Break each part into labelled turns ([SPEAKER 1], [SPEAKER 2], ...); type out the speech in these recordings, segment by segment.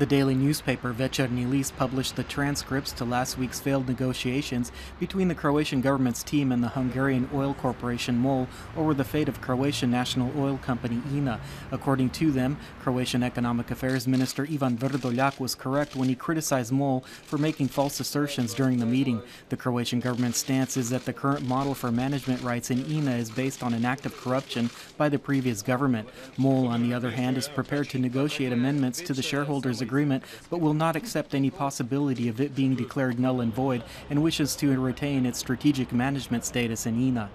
[SPEAKER 1] The daily newspaper Večernji List published the transcripts to last week's failed negotiations between the Croatian government's team and the Hungarian oil corporation MOL over the fate of Croatian national oil company INA. According to them, Croatian Economic Affairs Minister Ivan Vrdoljak was correct when he criticized MOL for making false assertions during the meeting. The Croatian government's stance is that the current model for management rights in INA is based on an act of corruption by the previous government. MOL, on the other hand, is prepared to negotiate amendments to the shareholders' agreement, but will not accept any possibility of it being declared null and void, and wishes to retain its strategic management status in INA.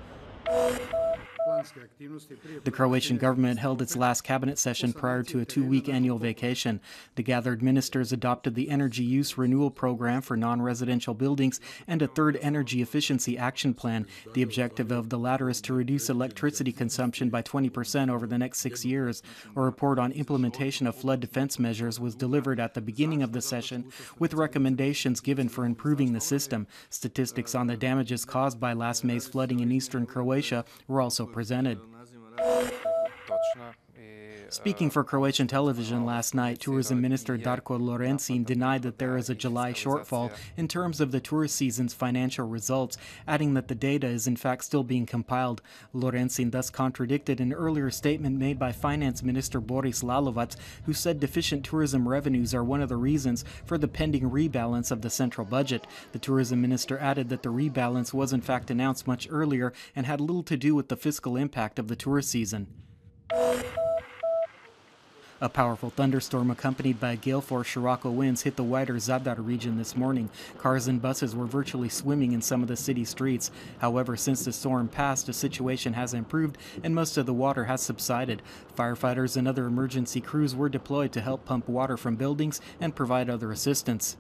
[SPEAKER 1] The Croatian government held its last cabinet session prior to a 2-week annual vacation. The gathered ministers adopted the Energy Use Renewal Program for non-residential buildings and a third energy efficiency action plan. The objective of the latter is to reduce electricity consumption by 20% over the next 6 years. A report on implementation of flood defense measures was delivered at the beginning of the session, with recommendations given for improving the system. Statistics on the damages caused by last May's flooding in eastern Croatia were also presented. Speaking for Croatian television last night, Tourism Minister Darko Lorencin denied that there is a July shortfall in terms of the tourist season's financial results, adding that the data is in fact still being compiled. Lorencin thus contradicted an earlier statement made by Finance Minister Boris Lalovac, who said deficient tourism revenues are one of the reasons for the pending rebalance of the central budget. The tourism minister added that the rebalance was in fact announced much earlier and had little to do with the fiscal impact of the tourist season. A powerful thunderstorm accompanied by gale force Scirocco winds hit the wider Zadar region this morning. Cars and buses were virtually swimming in some of the city streets. However, since the storm passed, the situation has improved and most of the water has subsided. Firefighters and other emergency crews were deployed to help pump water from buildings and provide other assistance.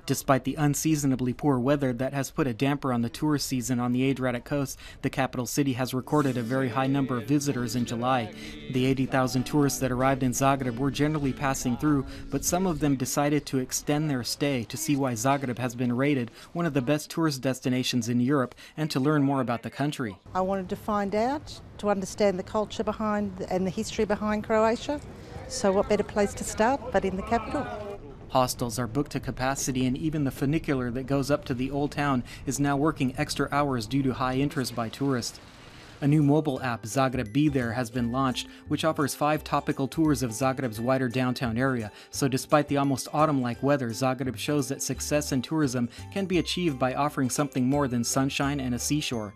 [SPEAKER 1] Despite the unseasonably poor weather that has put a damper on the tourist season on the Adriatic coast, the capital city has recorded a very high number of visitors in July. The 80,000 tourists that arrived in Zagreb were generally passing through, but some of them decided to extend their stay to see why Zagreb has been rated one of the best tourist destinations in Europe and to learn more about the country.
[SPEAKER 2] I wanted to find out, to understand the culture behind and the history behind Croatia. So what better place to start but in the capital?
[SPEAKER 1] Hostels are booked to capacity, and even the funicular that goes up to the old town is now working extra hours due to high interest by tourists. A new mobile app, Zagreb Be There, has been launched, which offers 5 topical tours of Zagreb's wider downtown area. So despite the almost autumn-like weather, Zagreb shows that success in tourism can be achieved by offering something more than sunshine and a seashore.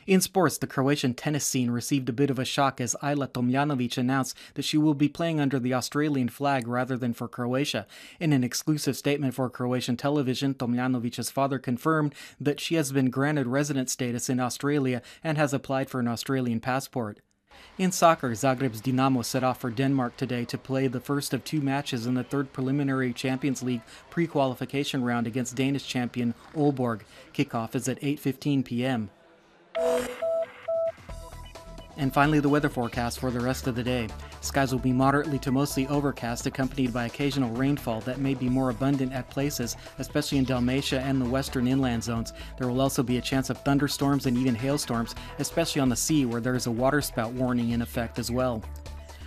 [SPEAKER 1] In sports, the Croatian tennis scene received a bit of a shock as Ajla Tomljanovic announced that she will be playing under the Australian flag rather than for Croatia. In an exclusive statement for Croatian television, Tomljanovic's father confirmed that she has been granted resident status in Australia and has applied for an Australian passport. In soccer, Zagreb's Dinamo set off for Denmark today to play the first of 2 matches in the third preliminary Champions League pre-qualification round against Danish champion Aalborg. Kickoff is at 8:15 p.m. And finally, the weather forecast for the rest of the day. Skies will be moderately to mostly overcast, accompanied by occasional rainfall that may be more abundant at places, especially in Dalmatia and the western inland zones. There will also be a chance of thunderstorms and even hailstorms, especially on the sea where there is a waterspout warning in effect as well.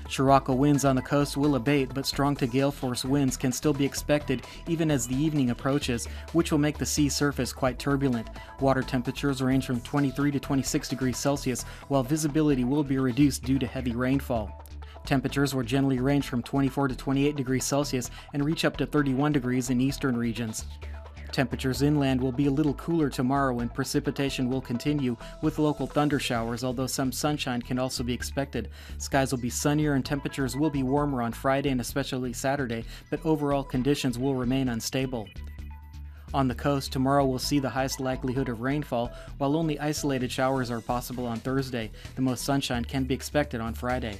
[SPEAKER 1] Scirocco winds on the coast will abate, but strong to gale force winds can still be expected even as the evening approaches, which will make the sea surface quite turbulent. Water temperatures range from 23 to 26 degrees Celsius, while visibility will be reduced due to heavy rainfall. Temperatures will generally range from 24 to 28 degrees Celsius and reach up to 31 degrees in eastern regions. Temperatures inland will be a little cooler tomorrow and precipitation will continue with local thunder showers, although some sunshine can also be expected. Skies will be sunnier and temperatures will be warmer on Friday and especially Saturday, but overall conditions will remain unstable. On the coast, tomorrow will see the highest likelihood of rainfall, while only isolated showers are possible on Thursday. The most sunshine can be expected on Friday.